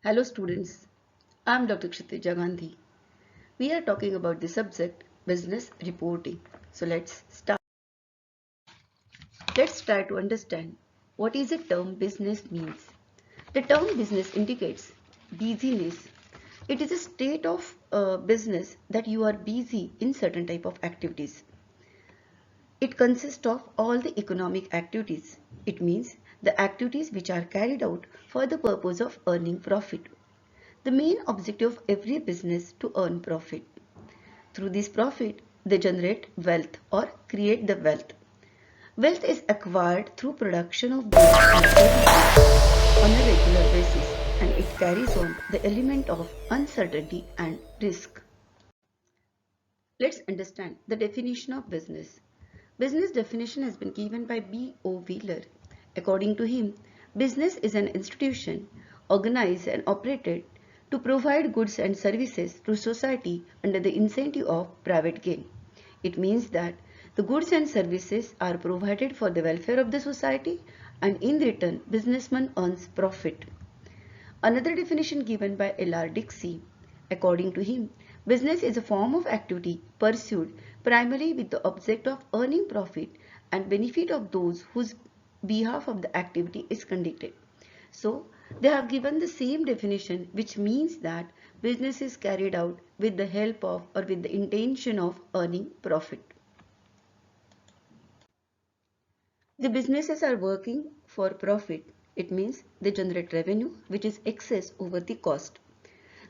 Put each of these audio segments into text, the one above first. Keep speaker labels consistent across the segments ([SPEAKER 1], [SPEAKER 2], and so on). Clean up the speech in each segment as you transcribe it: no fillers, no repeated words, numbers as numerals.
[SPEAKER 1] Hello students, I am Dr. Kshitija Gandhi. We are talking about the subject business reporting. So let's start. Let's try to understand what is the term business means. The term business indicates busyness. It is a state of business that you are busy in certain type of activities. It consists of all the economic activities. It means the activities which are carried out for the purpose of earning profit. The main objective of every business to earn profit. Through this profit, they generate wealth or create the wealth. Wealth is acquired through production of goods and services on a regular basis, and it carries on the element of uncertainty and risk. Let's understand the definition of business. Business definition has been given by B.O. Wheeler. According to him, business is an institution organized and operated to provide goods and services to society under the incentive of private gain. It means that the goods and services are provided for the welfare of the society, and in return businessman earns profit. Another definition given by L.R. Dixie. According to him, business is a form of activity pursued primarily with the object of earning profit and benefit of those whose behalf of the activity is conducted. So, they have given the same definition, which means that business is carried out with the help of or with the intention of earning profit. The businesses are working for profit. It means they generate revenue which is excess over the cost.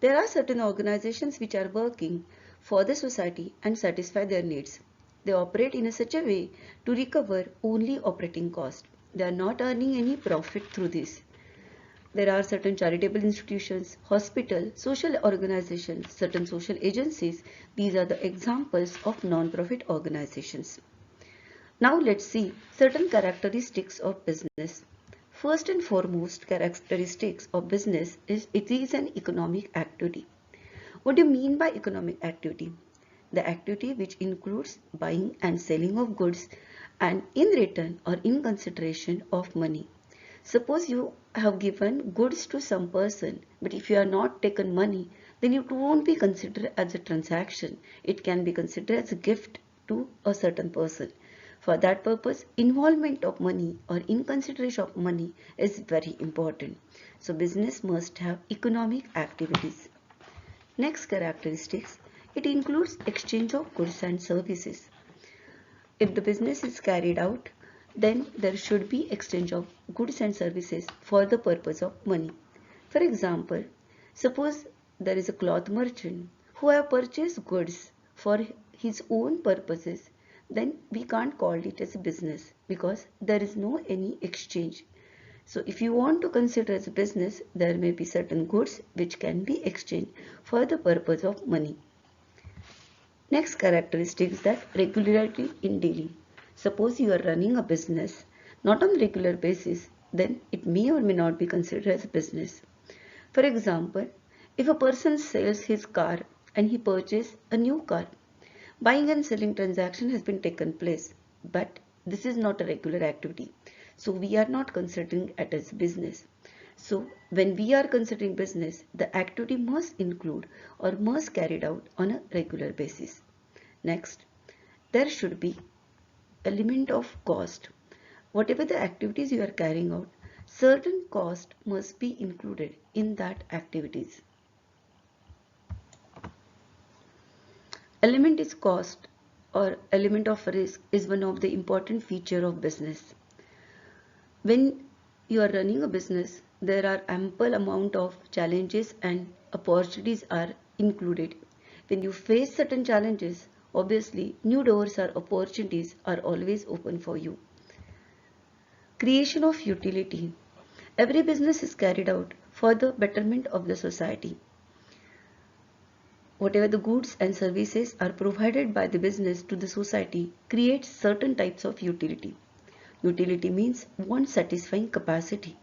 [SPEAKER 1] There are certain organizations which are working for the society and satisfy their needs. They operate in such a way to recover only operating cost. They are not earning any profit through this. There are certain charitable institutions, hospitals, social organizations, certain social agencies. These are the examples of non-profit organizations. Now let's see certain characteristics of business. First and foremost characteristics of business is it is an economic activity. What do you mean by economic activity? The activity which includes buying and selling of goods and in return or in consideration of money. Suppose you have given goods to some person, but if you are not taken money, then it won't be considered as a transaction. It can be considered as a gift to a certain person. For that purpose, involvement of money or in consideration of money is very important. So business must have economic activities. Next characteristics, it includes exchange of goods and services. If the business is carried out, then there should be exchange of goods and services for the purpose of money. For example, suppose there is a cloth merchant who have purchased goods for his own purposes, then we can't call it as a business because there is no any exchange. So if you want to consider as a business, there may be certain goods which can be exchanged for the purpose of money. Next characteristic is that regularity in dealing. Suppose you are running a business not on regular basis, then it may or may not be considered as a business. For example, if a person sells his car and he purchases a new car, buying and selling transaction has been taken place, but this is not a regular activity. So we are not considering it as business. So when we are considering business, the activity must include or must carried out on a regular basis. Next, there should be element of cost. Whatever the activities you are carrying out, certain cost must be included in that activities. Element is cost or element of risk is one of the important feature of business. When you are running a business, there are ample amount of challenges and opportunities are included. When you face certain challenges, obviously new doors or opportunities are always open for you. Creation of utility. Every business is carried out for the betterment of the society. Whatever the goods and services are provided by the business to the society creates certain types of utility. Utility means one satisfying capacity.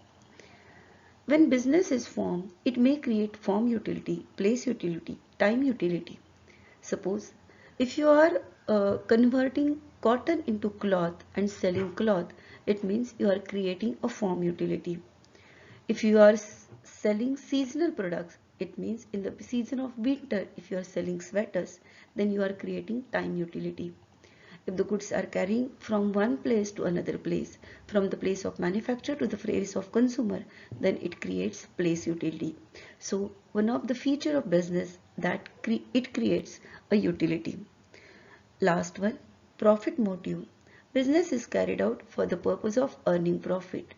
[SPEAKER 1] When business is formed, it may create form utility, place utility, time utility. Suppose if you are converting cotton into cloth and selling cloth, it means you are creating a form utility. If you are selling seasonal products, it means in the season of winter, if you are selling sweaters, then you are creating time utility. If the goods are carrying from one place to another place, from the place of manufacture to the place of consumer, then it creates place utility. So one of the feature of business that it creates a utility. Last one, profit motive. Business is carried out for the purpose of earning profit.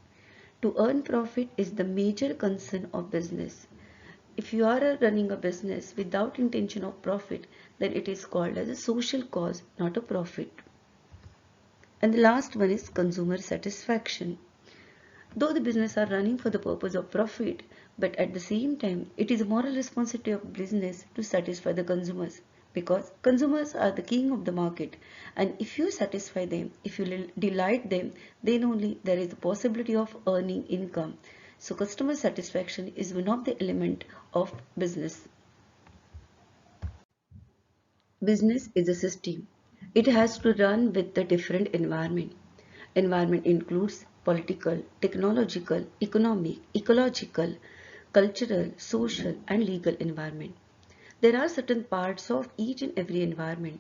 [SPEAKER 1] To earn profit is the major concern of business. If you are running a business without intention of profit, then it is called as a social cause, not a profit. And the last one is consumer satisfaction. Though the business are running for the purpose of profit, but at the same time, it is a moral responsibility of business to satisfy the consumers, because consumers are the king of the market, and if you satisfy them, if you delight them, then only there is the possibility of earning income. So customer satisfaction is one of the element of business. Business is a system. It has to run with the different environment. Environment includes political, technological, economic, ecological, cultural, social, and legal environment. There are certain parts of each and every environment.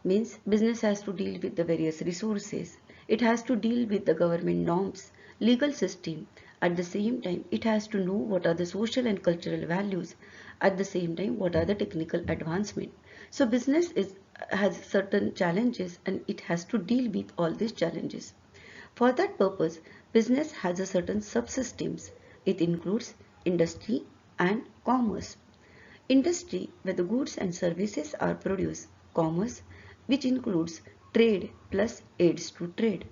[SPEAKER 1] Means business has to deal with the various resources. It has to deal with the government norms, legal system. At the same time, it has to know what are the social and cultural values. At the same time, what are the technical advancement. So has certain challenges and it has to deal with all these challenges. For that purpose, business has a certain subsystems. It includes industry and commerce. Industry, where the goods and services are produced. Commerce, which includes trade plus aids to trade.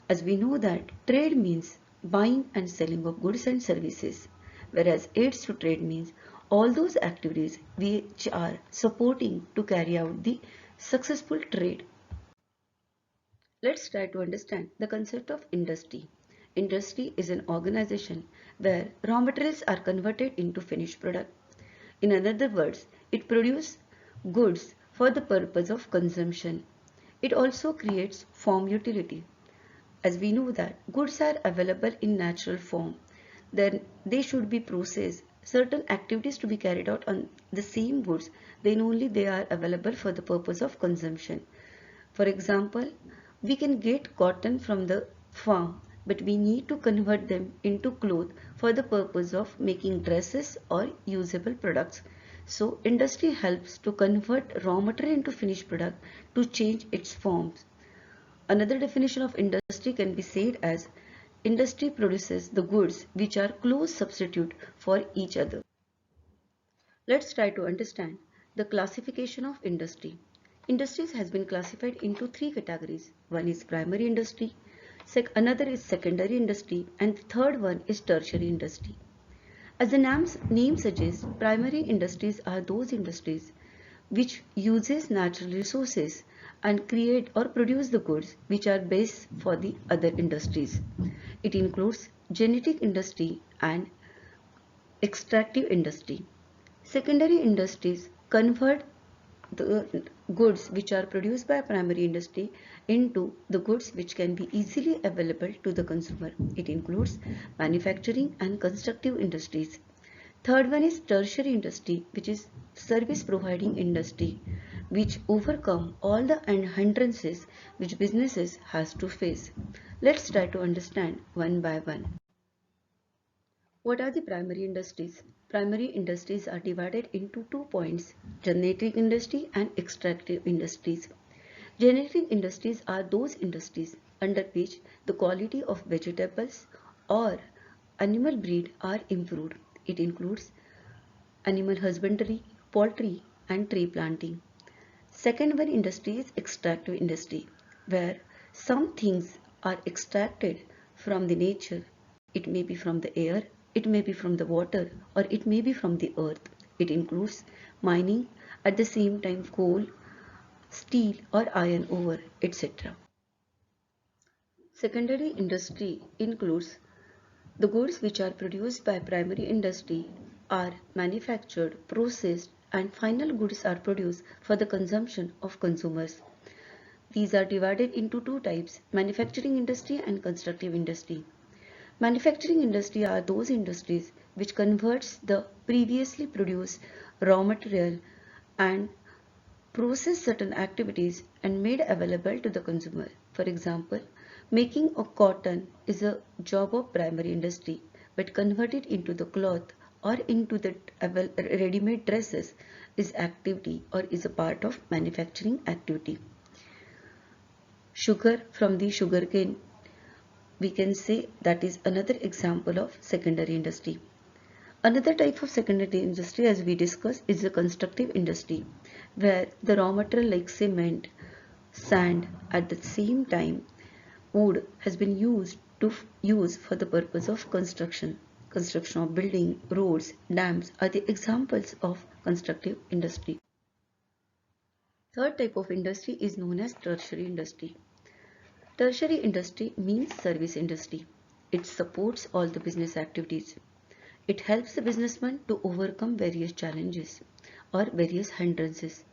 [SPEAKER 1] As we know that trade means buying and selling of goods and services, whereas aids to trade means all those activities which are supporting to carry out the successful trade. Let's try to understand the concept of industry. Industry is an organization where raw materials are converted into finished product. In other words, it produces goods for the purpose of consumption. It also creates form utility. As we know that goods are available in natural form, then they should be processed. Certain activities to be carried out on the same goods, then only they are available for the purpose of consumption. For example, we can get cotton from the farm, but we need to convert them into cloth for the purpose of making dresses or usable products. So industry helps to convert raw material into finished product to change its forms. Another definition of industry can be said as industry produces the goods which are close substitute for each other. Let's try to understand the classification of industry. Industries has been classified into three categories. One is primary industry, another is secondary industry, and the third one is tertiary industry. As the name suggests, primary industries are those industries which uses natural resources and create or produce the goods which are base for the other industries. It includes genetic industry and extractive industry. Secondary industries convert the goods which are produced by primary industry into the goods which can be easily available to the consumer. It includes manufacturing and constructive industries. Third one is tertiary industry, which is service providing industry, which overcome all the hindrances which businesses has to face. Let's try to understand one by one. What are the primary industries? Primary industries are divided into 2 points, generic industry and extractive industries. Generic industries are those industries under which the quality of vegetables or animal breed are improved. It includes animal husbandry, poultry, and tree planting. Second one industry is extractive industry, where some things are extracted from the nature. It may be from the air, it may be from the water, or it may be from the earth. It includes mining, at the same time coal, steel or iron ore, etc. Secondary industry includes the goods which are produced by primary industry are manufactured, processed, and final goods are produced for the consumption of consumers. These are divided into two types, manufacturing industry and constructive industry. Manufacturing industry are those industries which converts the previously produced raw material and process certain activities and made available to the consumer. For example, making of cotton is a job of primary industry, but converted into the cloth or into the ready-made dresses is activity or is a part of manufacturing activity. Sugar from the sugarcane, we can say that is another example of secondary industry. Another type of secondary industry, as we discussed, is the constructive industry, where the raw material like cement, sand, at the same time wood has been used for the purpose of construction. Construction of building, roads, dams are the examples of constructive industry. Third type of industry is known as tertiary industry. Tertiary industry means service industry. It supports all the business activities. It helps the businessman to overcome various challenges or various hindrances.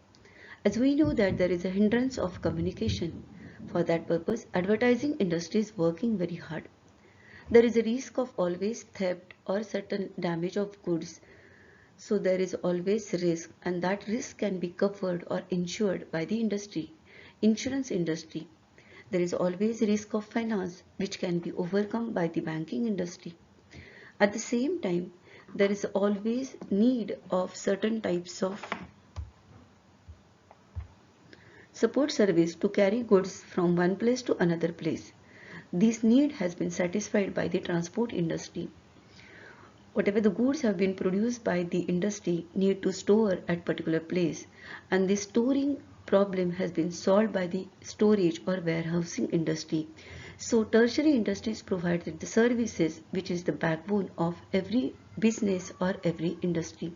[SPEAKER 1] As we know that there is a hindrance of communication, for that purpose advertising industry is working very hard. There is a risk of always theft or certain damage of goods. So there is always risk, and that risk can be covered or insured by the industry, insurance industry. There is always risk of finance which can be overcome by the banking industry. At the same time, there is always need of certain types of support service to carry goods from one place to another place. This need has been satisfied by the transport industry. Whatever the goods have been produced by the industry need to store at particular place, and the storing problem has been solved by the storage or warehousing industry. So tertiary industries provided the services which is the backbone of every business or every industry.